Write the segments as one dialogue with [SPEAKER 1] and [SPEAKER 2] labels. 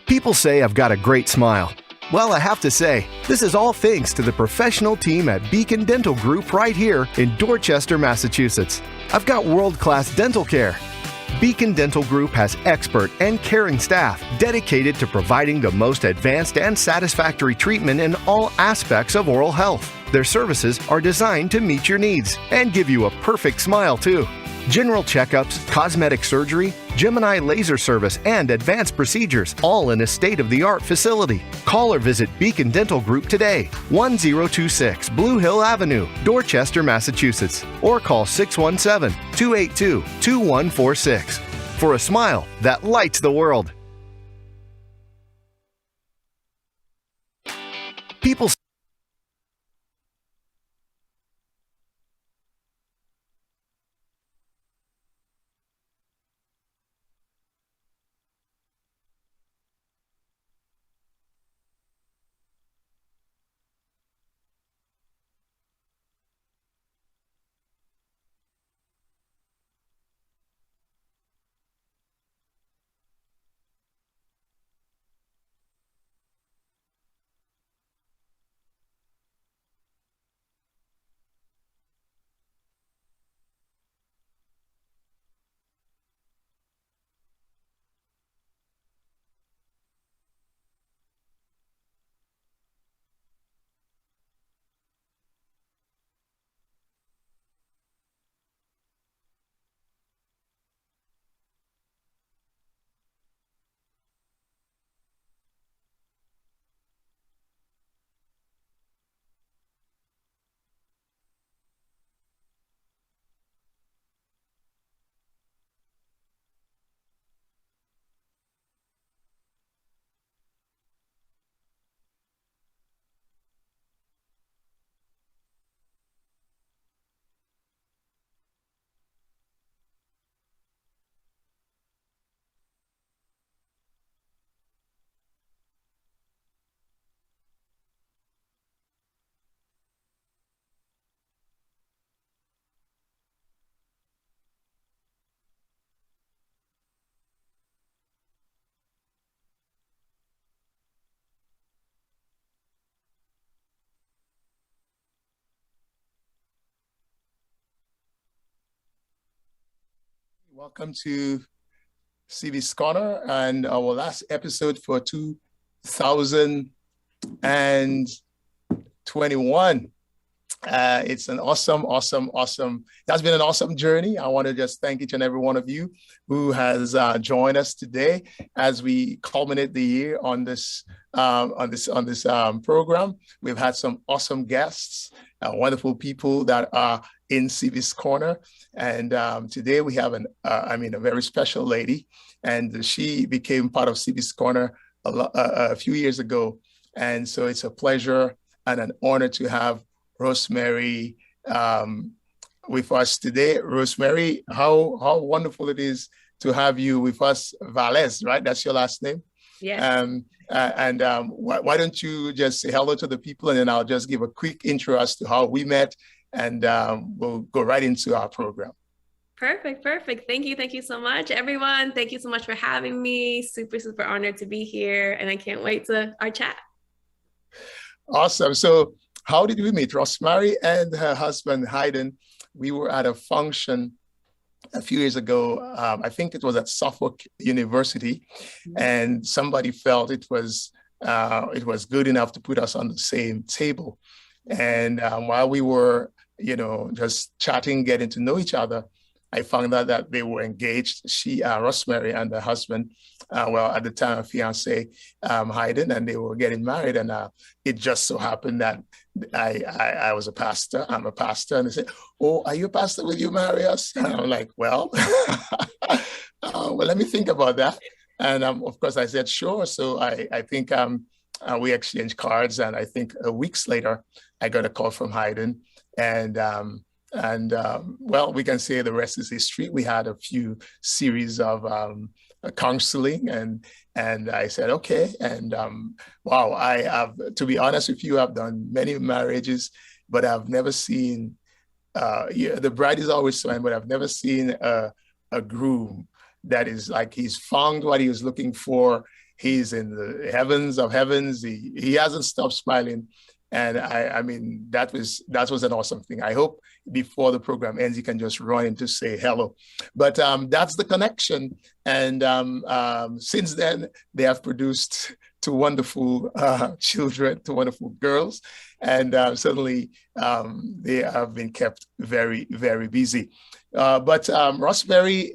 [SPEAKER 1] People say I've got a great smile. Well, I have to say, this is all thanks to the professional team at Beacon Dental Group right here in Dorchester, Massachusetts. I've got world-class dental care. Beacon Dental Group has expert and caring staff dedicated to providing the most advanced and satisfactory treatment in all aspects of oral health. Their services are designed to meet your needs and give you a perfect smile, too. General checkups, cosmetic surgery, Gemini laser service, and advanced procedures, all in a state-of-the-art facility. Call or visit Beacon Dental Group today, 1026 Blue Hill Avenue, Dorchester, Massachusetts, or call 617-282-2146 for a smile that lights the world. People
[SPEAKER 2] Welcome to CB's Corner and our last episode for 2021. It's an awesome. That's been an awesome journey. I want to just thank each and every one of you who has joined us today as we culminate the year on this program. We've had some awesome guests, wonderful people that are in CB's Corner, and today we have a very special lady, and she became part of CB's Corner a few years ago, and so it's a pleasure and an honor to have Rosemary with us today. Rosemary, how wonderful it is to have you with us. Valles, right? That's your last name?
[SPEAKER 3] Yeah.
[SPEAKER 2] Why don't you just say hello to the people, and then I'll just give a quick intro as to how we met, and we'll go right into our program.
[SPEAKER 3] Perfect. Thank you so much, everyone. Thank you so much for having me. Super honored to be here, and I can't wait to our chat.
[SPEAKER 2] Awesome. So how did we meet? Rosemary and her husband, Hayden, we were at a function a few years ago. I think it was at Suffolk University, and somebody felt it was good enough to put us on the same table. And while we were, just chatting, getting to know each other, I found out that they were engaged. Rosemary and her husband, at the time, a fiance, Hayden, and they were getting married. And it just so happened that I was a pastor. I'm a pastor. And they said, "Oh, are you a pastor? Will you marry us?" And I'm like, well, let me think about that. And of course, I said, sure. So I think we exchanged cards. And I think weeks later, I got a call from Hayden. And we can say the rest is history. We had a few series of counseling, and I said, okay. And I have, to be honest with you, I've done many marriages, but I've never seen, the bride is always fine, but I've never seen a groom that is like, he's found what he was looking for. He's in the heavens of heavens. He hasn't stopped smiling. And I mean, that was an awesome thing. I hope before the program ends, he can just run in to say hello. But that's the connection. And since then, they have produced two wonderful children, two wonderful girls. And certainly they have been kept very, very busy. But Rosemary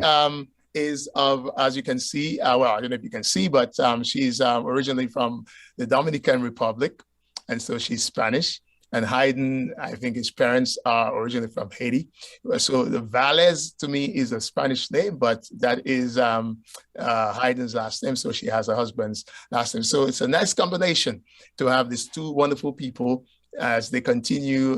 [SPEAKER 2] is of, as you can see, well, I don't know if you can see, but she's originally from the Dominican Republic. And so she's Spanish. And Hayden, I think his parents are originally from Haiti. So the Valles to me is a Spanish name, but that is Hayden's last name. So she has her husband's last name. So it's a nice combination to have these two wonderful people as they continue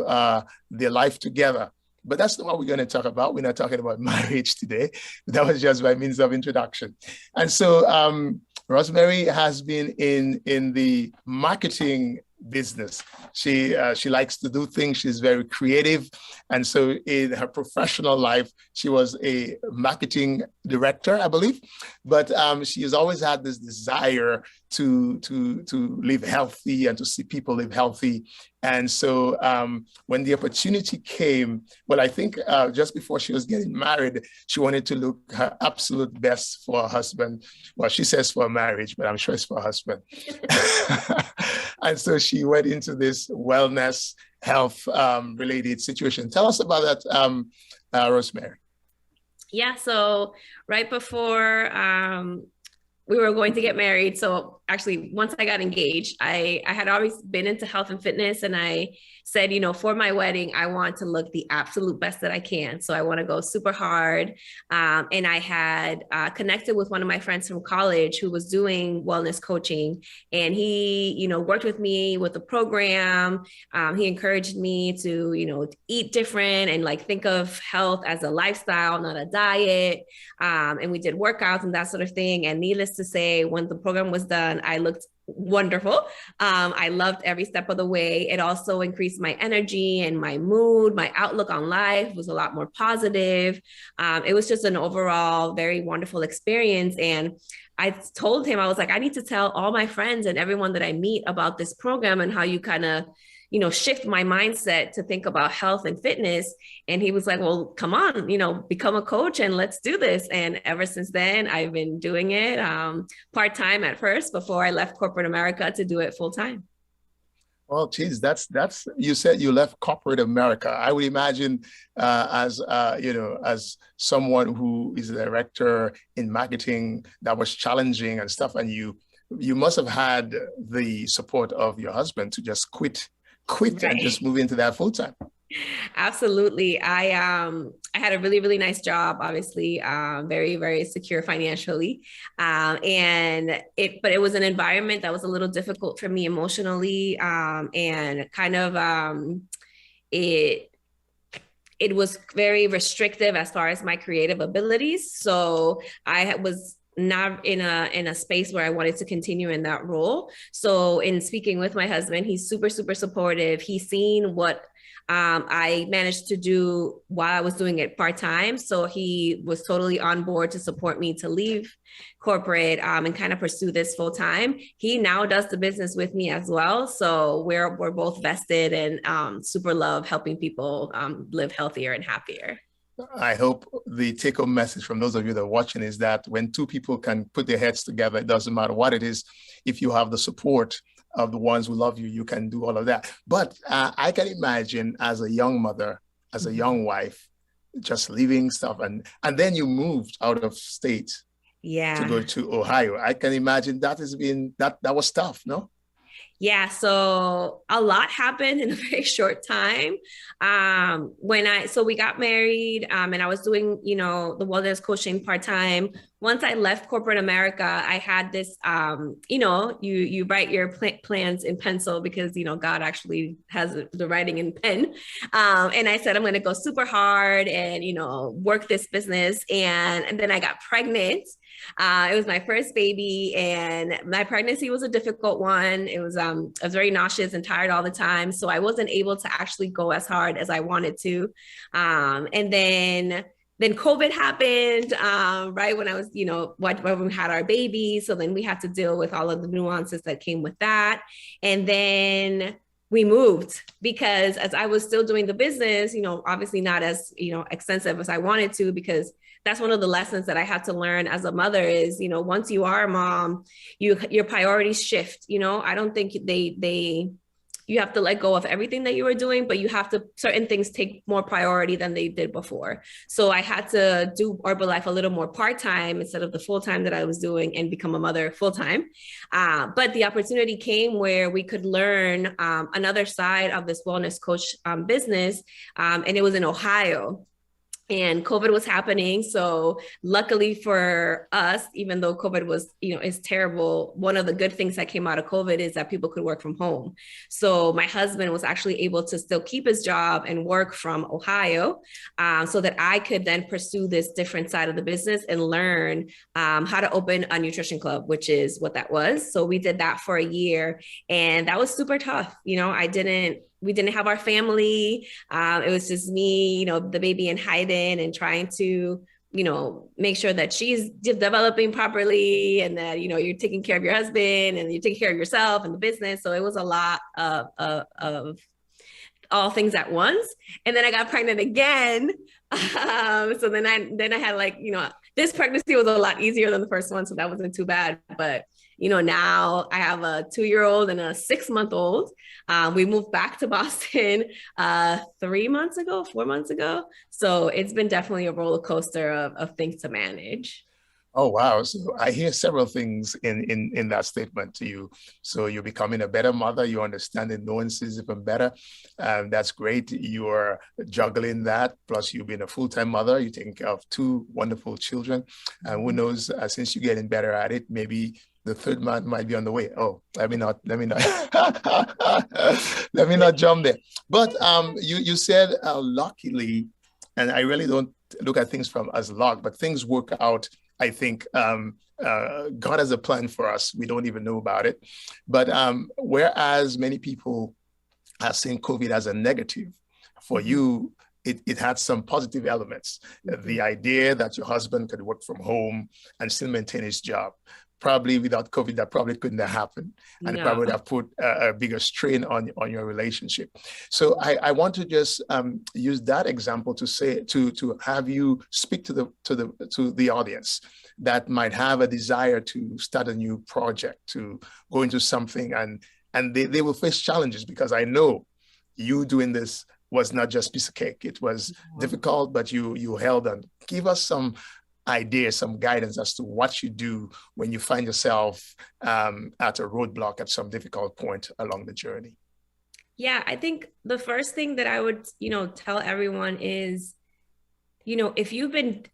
[SPEAKER 2] their life together. But that's not what we're going to talk about. We're not talking about marriage today. That was just by means of introduction. And so Rosemary has been in the marketing business. She likes to do things. She's very creative. And so in her professional life, she was a marketing director, I believe. But she has always had this desire to live healthy and to see people live healthy. And so when the opportunity came, well, I think just before she was getting married, she wanted to look her absolute best for her husband. Well, she says for marriage, but I'm sure it's for her husband. And so she went into this wellness, health related situation. Tell us about that, Rosemary.
[SPEAKER 3] Yeah, so right before we were going to get married. So actually, once I got engaged, I had always been into health and fitness. And I said, you know, for my wedding, I want to look the absolute best that I can. So I want to go super hard. And I had connected with one of my friends from college who was doing wellness coaching. And he, you know, worked with me with the program. He encouraged me to, you know, eat different and like think of health as a lifestyle, not a diet. And we did workouts and that sort of thing. And needless to say, when the program was done, I looked wonderful. I loved every step of the way. It also increased my energy and my mood. My outlook on life was a lot more positive. It was just an overall very wonderful experience. And I told him, I was like, I need to tell all my friends and everyone that I meet about this program and how you kind of, you know, shift my mindset to think about health and fitness. And he was like, well, come on, you know, become a coach and let's do this. And ever since then, I've been doing it part-time at first before I left corporate America to do it full-time.
[SPEAKER 2] Well, geez, that's you said you left corporate America. I would imagine as you know, as someone who is a director in marketing, that was challenging and stuff. And you must have had the support of your husband to just quit right. And just move into that full time.
[SPEAKER 3] Absolutely. I had a really, really nice job, obviously, very, very secure financially. But it was an environment that was a little difficult for me emotionally. And kind of, it was very restrictive as far as my creative abilities. So I was not in a space where I wanted to continue in that role. So in speaking with my husband, he's super, super supportive. He's seen what I managed to do while I was doing it part-time. So he was totally on board to support me to leave corporate and kind of pursue this full-time. He now does the business with me as well. So we're both vested and super love helping people live healthier and happier.
[SPEAKER 2] I hope the take-home message from those of you that are watching is that when two people can put their heads together, it doesn't matter what it is. If you have the support of the ones who love you, you can do all of that. But I can imagine as a young mother, as a young wife, just leaving stuff and then you moved out of state to go to Ohio. I can imagine that that was tough, no?
[SPEAKER 3] Yeah, so a lot happened in a very short time. So we got married and I was doing, you know, the wellness coaching part-time. Once I left corporate America, I had this, you know, you write your plans in pencil because, you know, God actually has the writing in pen. And I said, I'm going to go super hard and, you know, work this business. And then I got pregnant. It was my first baby and my pregnancy was a difficult one. I was very nauseous and tired all the time. So I wasn't able to actually go as hard as I wanted to. And then then COVID happened, right when I was, when we had our baby. So then we had to deal with all of the nuances that came with that. And then we moved because as I was still doing the business, obviously not as, extensive as I wanted to, because that's one of the lessons that I had to learn as a mother is, once you are a mom, your priorities shift. I don't think you have to let go of everything that you were doing, but certain things take more priority than they did before. So I had to do Herbalife a little more part-time instead of the full-time that I was doing and become a mother full-time. But the opportunity came where we could learn another side of this wellness coach business. And it was in Ohio. And COVID was happening. So luckily for us, even though COVID was, is terrible, one of the good things that came out of COVID is that people could work from home. So my husband was actually able to still keep his job and work from Ohio, so that I could then pursue this different side of the business and learn how to open a nutrition club, which is what that was. So we did that for a year, and that was super tough. We didn't have our family. It was just me, the baby and Hayden, and trying to, make sure that she's developing properly, and that, you're taking care of your husband and you're taking care of yourself and the business. So it was a lot of all things at once. And then I got pregnant again. So then I had this pregnancy was a lot easier than the first one. So that wasn't too bad. But now I have a 2-year-old and a 6-month-old. We moved back to Boston 4 months ago. So it's been definitely a roller coaster of things to manage.
[SPEAKER 2] Oh, wow. So I hear several things in that statement to you. So you're becoming a better mother. You understand the nuances even better. That's great. You're juggling that. Plus, you've been a full-time mother. You're taking care of 2 wonderful children. And who knows, since you're getting better at it, maybe the 3rd man might be on the way. Oh, let me not, let me not jump there. But you said, luckily, and I really don't look at things as luck, but things work out. I think God has a plan for us. We don't even know about it. But whereas many people are seeing COVID as a negative, for you, it had some positive elements. The idea that your husband could work from home and still maintain his job. Probably without COVID, that probably couldn't have happened. And it probably would have put a bigger strain on your relationship. So I want to just use that example to have you speak to the audience that might have a desire to start a new project, to go into something, and they will face challenges, because I know you doing this was not just a piece of cake. It was difficult, but you held on. Give us some idea, some guidance as to what you do when you find yourself at a roadblock at some difficult point along the journey.
[SPEAKER 3] Yeah, I think the first thing that I would, tell everyone is, if you've been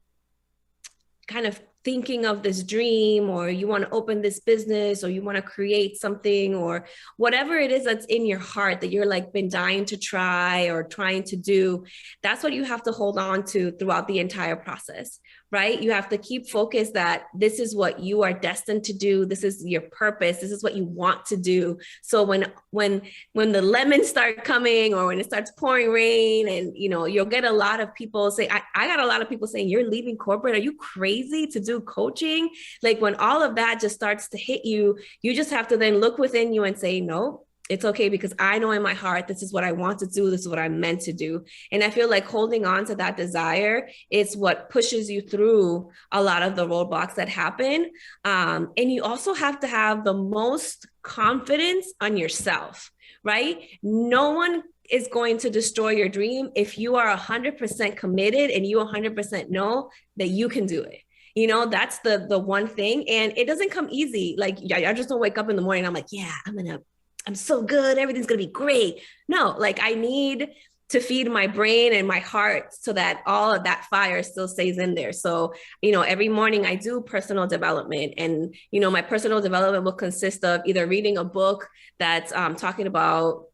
[SPEAKER 3] kind of thinking of this dream, or you want to open this business, or you want to create something, or whatever it is that's in your heart that you're been dying to try or trying to do, that's what you have to hold on to throughout the entire process, right? You have to keep focused that this is what you are destined to do. This is your purpose. This is what you want to do. So when the lemons start coming, or when it starts pouring rain, and you'll get a lot of people say, I got a lot of people saying, you're leaving corporate. Are you crazy to do coaching? When all of that just starts to hit you, you just have to then look within you and say, no, it's okay, because I know in my heart, this is what I want to do. This is what I'm meant to do. And I feel like holding on to that desire is what pushes you through a lot of the roadblocks that happen. And you also have to have the most confidence on yourself, right? No one is going to destroy your dream if you are 100% committed and you 100% know that you can do it. That's the one thing. And it doesn't come easy. I just don't wake up in the morning and I'm like, yeah, I'm so good. Everything's going to be great. No, I need to feed my brain and my heart so that all of that fire still stays in there. So, every morning I do personal development, and, my personal development will consist of either reading a book that's talking about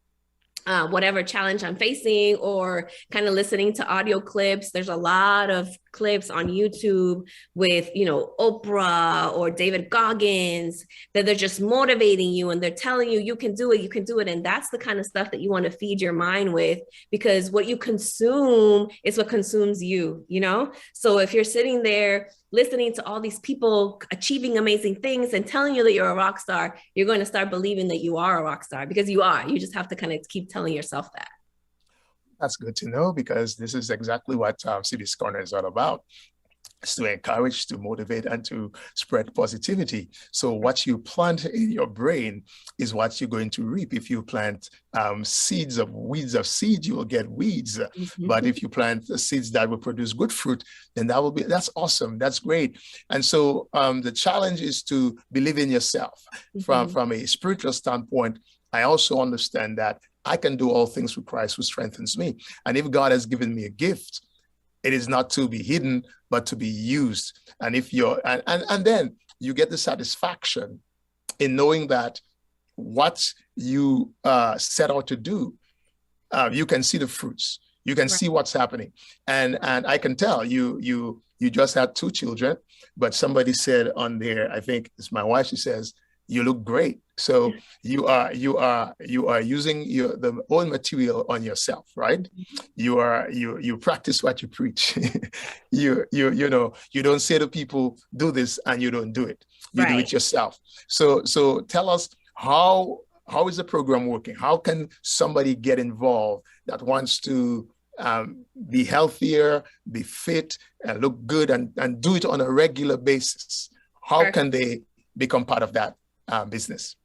[SPEAKER 3] whatever challenge I'm facing, or kind of listening to audio clips. There's a lot of clips on YouTube with, you know, Oprah or David Goggins, that they're just motivating you and they're telling you, you can do it, you can do it. And that's the kind of stuff that you want to feed your mind with, because what you consume is what consumes you, you know? So if you're sitting there listening to all these people achieving amazing things and telling you that you're a rock star, you're going to start believing that you are a rock star, because you are. You just have to kind of keep telling yourself that.
[SPEAKER 2] That's good to know, because this is exactly what City's Corner is all about. It's to encourage, to motivate, and to spread positivity. So what you plant in your brain is what you're going to reap. If you plant weeds of seed, you will get weeds. Mm-hmm. But if you plant seeds that will produce good fruit, then that's awesome. That's great. And so the challenge is to believe in yourself. Mm-hmm. From a spiritual standpoint, I also understand that I can do all things through Christ who strengthens me. And if God has given me a gift, it is not to be hidden, but to be used. And if you're, and then you get the satisfaction in knowing that what you set out to do, you can see the fruits. You can see what's happening. And I can tell you just had 2 children, but somebody said on there, I think it's my wife, she says, you look great. So you are using the own material on yourself, right? You practice what you preach. you don't say to people, do this, and you don't do it. You do it yourself. So tell us, how is the program working? How can somebody get involved that wants to be healthier, be fit, and look good, and do it on a regular basis? How can they become part of that business?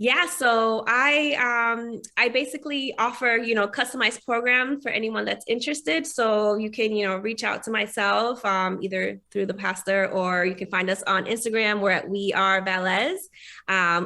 [SPEAKER 3] Yeah, so I basically offer, customized program for anyone that's interested. So you can, reach out to myself either through the pastor, or you can find us on Instagram. We're at We Are Valles,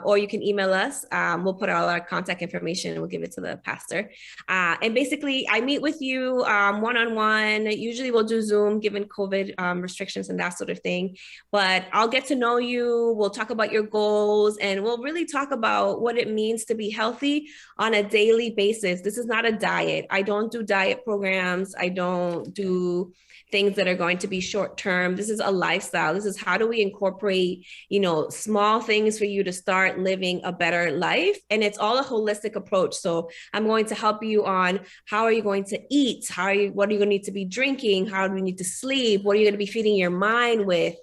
[SPEAKER 3] or you can email us. We'll put all our contact information and we'll give it to the pastor. And basically, I meet with you one-on-one. Usually we'll do Zoom, given COVID restrictions and that sort of thing. But I'll get to know you. We'll talk about your goals, and we'll really talk about what it means to be healthy on a daily basis. This is not a diet. I don't do diet programs. I don't do things that are going to be short term. This is a lifestyle. This is how do we incorporate, small things for you to start living a better life. And it's all a holistic approach. So I'm going to help you on how are you going to eat? What are you going to need to be drinking? How do you need to sleep? What are you going to be feeding your mind with?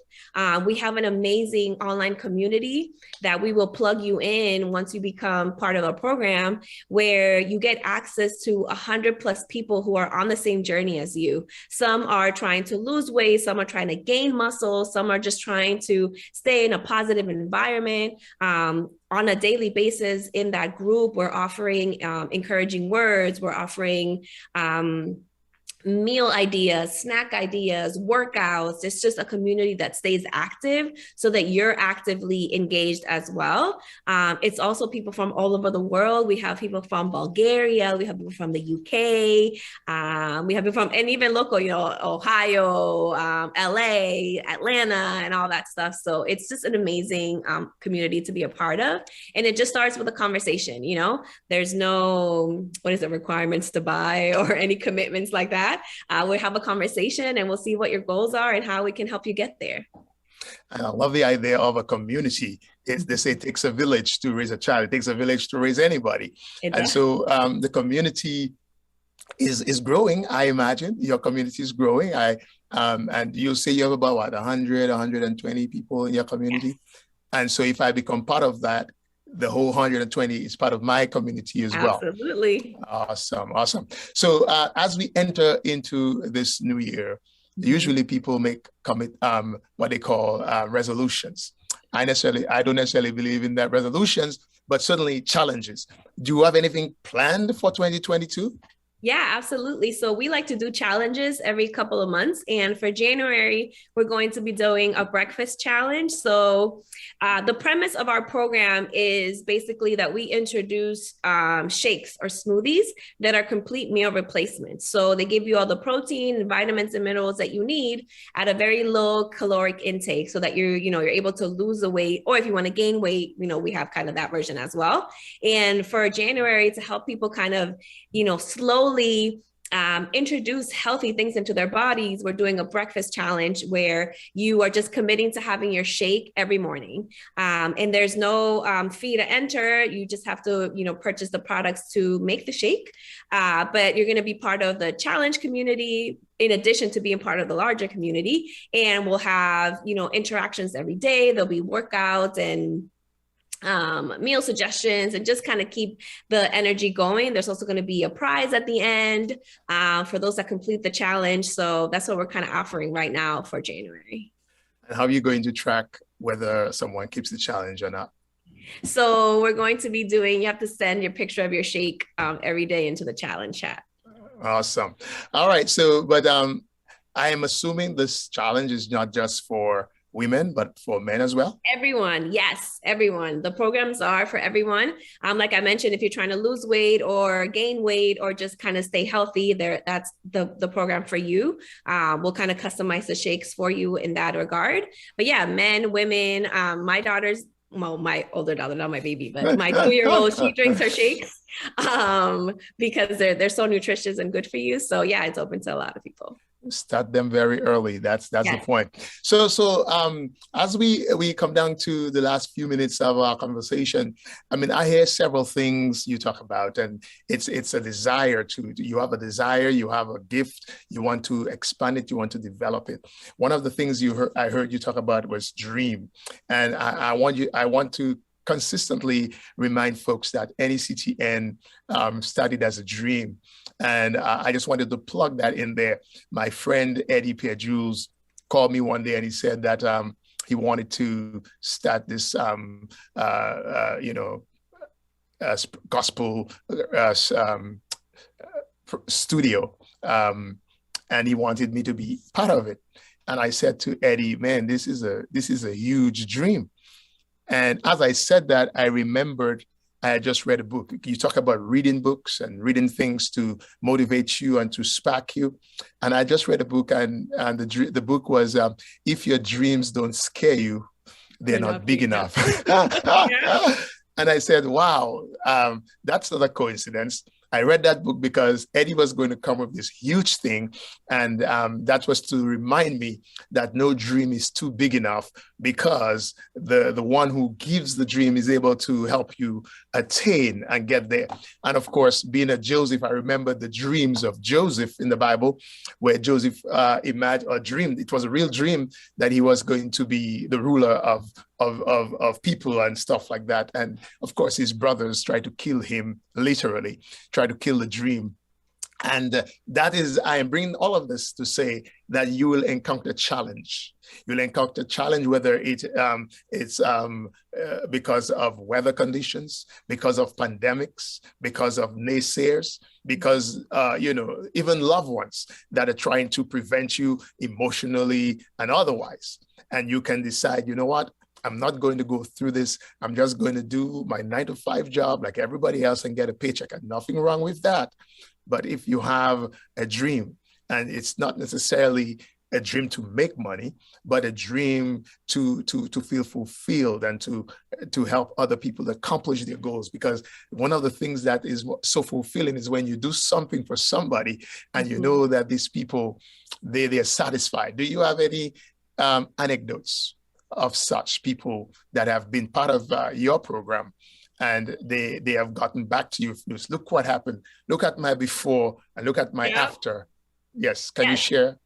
[SPEAKER 3] We have an amazing online community that we will plug you in once you become part of a program, where you get access to 100+ people who are on the same journey as you. Some are trying to lose weight, some are trying to gain muscle, some are just trying to stay in a positive environment. On a daily basis in that group, we're offering encouraging words, we're offering meal ideas, snack ideas, workouts. It's just a community that stays active so that you're actively engaged as well. It's also people from all over the world. We have people from Bulgaria, we have people from the UK, we have people from, and even local, Ohio, LA, Atlanta, and all that stuff. So it's just an amazing community to be a part of. And it just starts with a conversation, there's no, requirements to buy or any commitments like that. We'll have a conversation and we'll see what your goals are and how we can help you get there.
[SPEAKER 2] And I love the idea of a community. They say it takes a village to raise a child. It takes a village to raise anybody. And so the community is growing, I imagine. Your community is growing. And you say you have about 100, 120 people in your community. And so if I become part of that, the whole 120 is part of my community as well.
[SPEAKER 3] Absolutely.
[SPEAKER 2] Awesome. So as we enter into this new year, usually people commit what they call resolutions. I don't necessarily believe in that resolutions, but certainly challenges. Do you have anything planned for 2022?
[SPEAKER 3] Yeah, absolutely. So we like to do challenges every couple of months. And for January, we're going to be doing a breakfast challenge. So the premise of our program is basically that we introduce shakes or smoothies that are complete meal replacements. So they give you all the protein, vitamins, and minerals that you need at a very low caloric intake, so that you're able to lose the weight, or if you want to gain weight, we have kind of that version as well. And for January, to help people kind of, slowly introduce healthy things into their bodies. We're doing a breakfast challenge where you are just committing to having your shake every morning. And there's no fee to enter. You just have to, purchase the products to make the shake. But you're going to be part of the challenge community in addition to being part of the larger community. And we'll have, interactions every day. There'll be workouts and meal suggestions and just kind of keep the energy going. There's also going to be a prize at the end for those that complete the challenge. So that's what we're kind of offering right now for January.
[SPEAKER 2] And how are you going to track whether someone keeps the challenge or not?
[SPEAKER 3] So we're going to be you have to send your picture of your shake every day into the challenge chat.
[SPEAKER 2] Awesome. All right. So, but I am assuming this challenge is not just for women, but for men as well?
[SPEAKER 3] Everyone. Yes, everyone. The programs are for everyone. Like I mentioned, if you're trying to lose weight or gain weight or just kind of stay healthy, that's the program for you. We'll kind of customize the shakes for you in that regard. But yeah, men, women, my daughter's, well, my older daughter, not my baby, but my 2-year-old, she drinks her shakes because they're so nutritious and good for you. So yeah, it's open to a lot of people.
[SPEAKER 2] Start them very early. That's the point. So as we come down to the last few minutes of our conversation, I mean, I hear several things you talk about, and it's a desire you have a desire, you have a gift, you want to expand it, you want to develop it. One of the things I heard you talk about was dream, and I want to consistently remind folks that NECTN started as a dream. And I just wanted to plug that in there. My friend Eddie Pierre-Jules called me one day and he said that he wanted to start this, gospel studio, and he wanted me to be part of it. And I said to Eddie, "Man, this is a huge dream." And as I said that, I remembered I had just read a book. You talk about reading books and reading things to motivate you and to spark you. And I just read a book, and the book was, "If your dreams don't scare you, they're not big enough." And I said, wow, that's not a coincidence. I read that book because Eddie was going to come with this huge thing. And that was to remind me that no dream is too big enough, because the one who gives the dream is able to help you attain and get there. And of course, being a Joseph, I remember the dreams of Joseph in the Bible, where Joseph imagined or dreamed. It was a real dream that he was going to be the ruler of people and stuff like that. And of course, his brothers tried to kill him, literally, try to kill the dream. And that is, I am bringing all of this to say that you will encounter challenge. You'll encounter challenge, whether it's because of weather conditions, because of pandemics, because of naysayers, because, even loved ones that are trying to prevent you emotionally and otherwise. And you can decide, you know what? I'm not going to go through this. I'm just going to do my 9-to-5 job like everybody else and get a paycheck. And nothing wrong with that. But if you have a dream, and it's not necessarily a dream to make money, but a dream to feel fulfilled and to help other people accomplish their goals. Because one of the things that is so fulfilling is when you do something for somebody and you know that these people, they are satisfied. Do you have any anecdotes of such people that have been part of your program, and they have gotten back to you? Look what happened. Look at my before and look at my after. Yes. Can you share?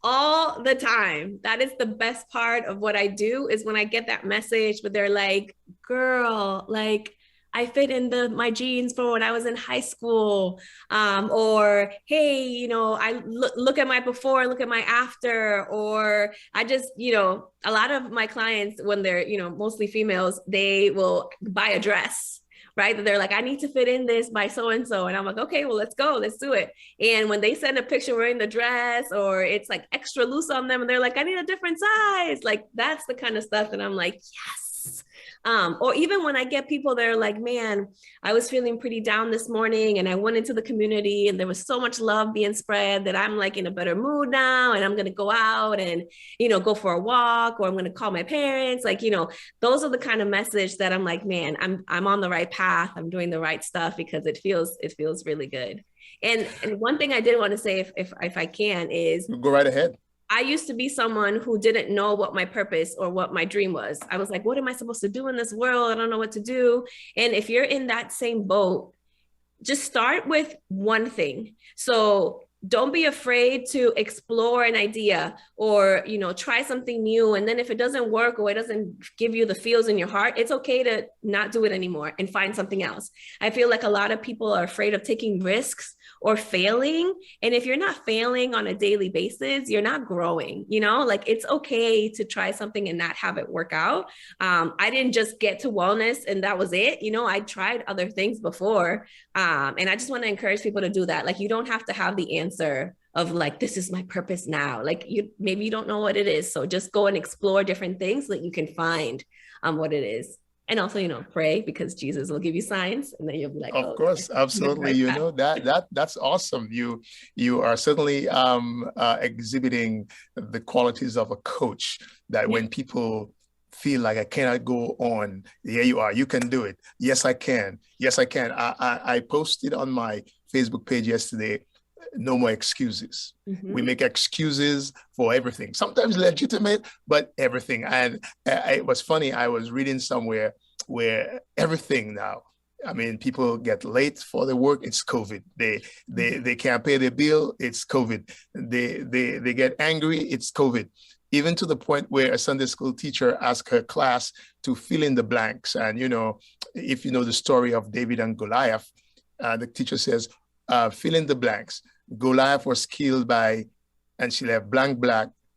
[SPEAKER 3] All the time. That is the best part of what I do, is when I get that message, but they're like, "Girl, like, I fit in my jeans for when I was in high school," or, "Hey, I look at my before, look at my after," or I just, a lot of my clients, when they're, mostly females, they will buy a dress, right? They're like, "I need to fit in this by so-and-so." And I'm like, "Okay, well, let's go, let's do it." And when they send a picture wearing the dress, or it's like extra loose on them, and they're like, "I need a different size," like, that's the kind of stuff that I'm like, yes. Or even when I get people that are like, man, I was feeling pretty down this morning and I went into the community and there was so much love being spread that I'm like in a better mood now. And I'm going to go out and, go for a walk, or I'm going to call my parents. Like, those are the kind of message that I'm like, man, I'm on the right path. I'm doing the right stuff, because it feels really good. And one thing I did want to say, if I can, is
[SPEAKER 2] go right ahead.
[SPEAKER 3] I used to be someone who didn't know what my purpose or what my dream was. I was like, what am I supposed to do in this world? I don't know what to do. And if you're in that same boat, just start with one thing. So don't be afraid to explore an idea, or, try something new. And then if it doesn't work, or it doesn't give you the feels in your heart, it's okay to not do it anymore and find something else. I feel like a lot of people are afraid of taking risks or failing. And if you're not failing on a daily basis, you're not growing, like it's okay to try something and not have it work out. I didn't just get to wellness and that was it. I tried other things before. And I just want to encourage people to do that. Like, you don't have to have the answer of like, this is my purpose now. Like, maybe you don't know what it is. So just go and explore different things so that you can find what it is. And also, pray, because Jesus will give you signs, and then you'll be like,
[SPEAKER 2] of course, absolutely. That's awesome. You are certainly exhibiting the qualities of a coach, that when people feel like I cannot go on, here you are, you can do it. Yes, I can. Yes, I can. I posted on my Facebook page yesterday, no more excuses. Mm-hmm. We make excuses for everything, sometimes legitimate, but everything. And it was funny. I was reading somewhere where everything now, I mean, people get late for their work. It's COVID. They can't pay their bill. It's COVID. They get angry. It's COVID. Even to the point where a Sunday school teacher asked her class to fill in the blanks. And, if you know the story of David and Goliath, the teacher says, fill in the blanks. Goliath was killed by, and she left blank,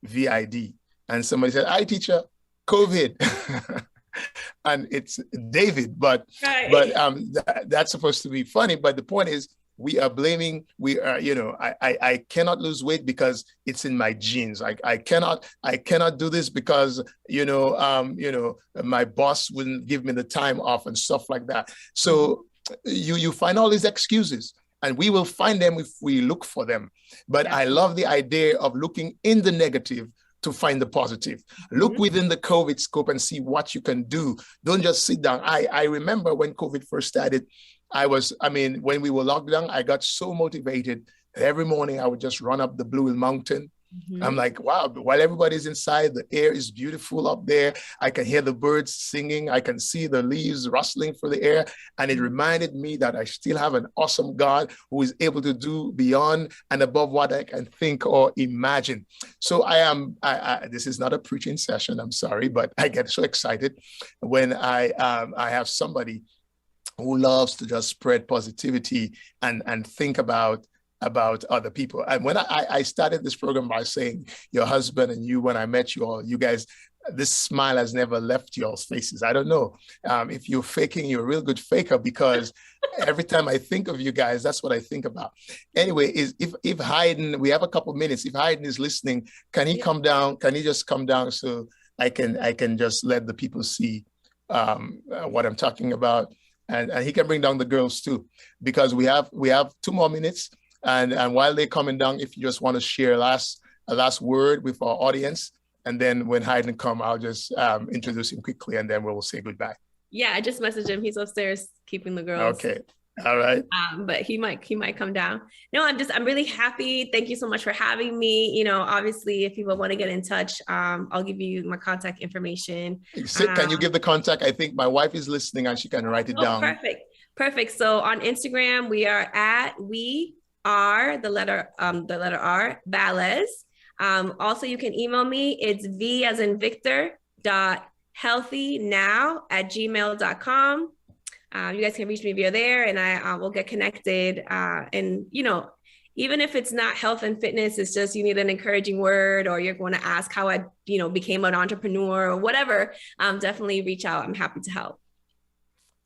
[SPEAKER 2] VID. And somebody said, hi, teacher, COVID. And it's David, but that's supposed to be funny. But the point is, we are blaming, I cannot lose weight because it's in my genes. I cannot do this because, my boss wouldn't give me the time off and stuff like that. So you find all these excuses, and we will find them if we look for them. But I love the idea of looking in the negative to find the positive. Look within the COVID scope and see what you can do. Don't just sit down. I remember when COVID first started, when we were locked down, I got so motivated. Every morning I would just run up the Blue Hill Mountain. Mm-hmm. I'm like, wow, while everybody's inside, the air is beautiful up there. I can hear the birds singing. I can see the leaves rustling through the air. And it reminded me that I still have an awesome God who is able to do beyond and above what I can think or imagine. So this is not a preaching session, I'm sorry, but I get so excited when I have somebody who loves to just spread positivity and think about other people. And when I started this program by saying your husband and you, when I met you all, you guys, this smile has never left y'all's faces. I don't know if you're faking, you're a real good faker, because every time I think of you guys, that's what I think about. Anyway, if Hayden, we have a couple minutes. If Hayden is listening, can he come down? Can he just come down so I can just let the people see what I'm talking about? And he can bring down the girls too, because we have 2 more minutes. And while they're coming down, if you just want to share a last word with our audience, and then when Hayden come, I'll just introduce him quickly, and then we'll say goodbye.
[SPEAKER 3] Yeah, I just messaged him. He's upstairs keeping the girls.
[SPEAKER 2] Okay, all right.
[SPEAKER 3] But he might come down. No, I'm really happy. Thank you so much for having me. Obviously, if people want to get in touch, I'll give you my contact information.
[SPEAKER 2] Can you give the contact? I think my wife is listening and she can write it down.
[SPEAKER 3] Perfect. So on Instagram, we are at the letter R, Valles. Also, you can email me. It's V as in Victor .healthynow@gmail.com. You guys can reach me via there, and I will get connected. And even if it's not health and fitness, it's just you need an encouraging word, or you're going to ask how I became an entrepreneur or whatever. Definitely reach out. I'm happy to help.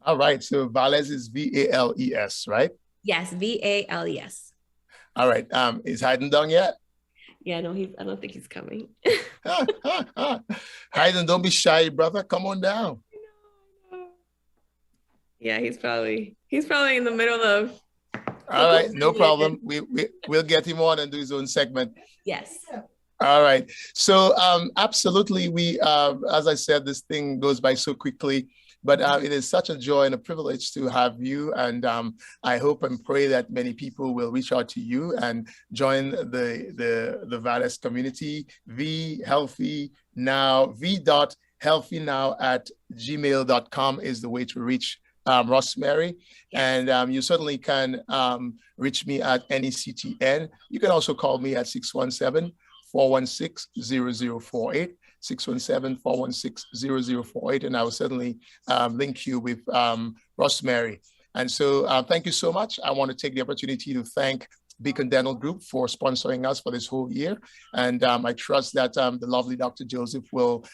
[SPEAKER 2] All right. So Valles is VALES, right?
[SPEAKER 3] Yes, VALES.
[SPEAKER 2] All right. Is Hayden done yet?
[SPEAKER 3] Yeah, no, I don't think he's coming.
[SPEAKER 2] Hayden, don't be shy, brother. Come on down.
[SPEAKER 3] Yeah, he's probably in the middle of
[SPEAKER 2] All right, no problem. We'll get him on and do his own segment.
[SPEAKER 3] Yes.
[SPEAKER 2] All right. So absolutely, as I said, this thing goes by so quickly, but it is such a joy and a privilege to have you. And I hope and pray that many people will reach out to you and join the Valles community. v.healthynow@gmail.com is the way to reach Rosemary. And you certainly can reach me at NECTN. You can also call me at 617-416-0048, 617-416-0048, and I will certainly link you with Rosemary. And so thank you so much. I want to take the opportunity to thank Beacon Dental Group for sponsoring us for this whole year. And I trust that the lovely Dr. Joseph will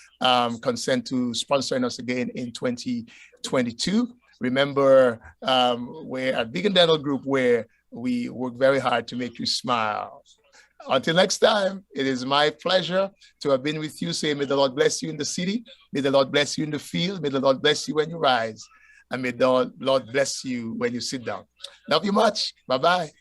[SPEAKER 2] consent to sponsoring us again in 2022. Remember, we're at Beacon Dental Group, where we work very hard to make you smile. Until next time, it is my pleasure to have been with you. Say, may the Lord bless you in the city. May the Lord bless you in the field. May the Lord bless you when you rise. And may the Lord bless you when you sit down. Love you much. Bye-bye.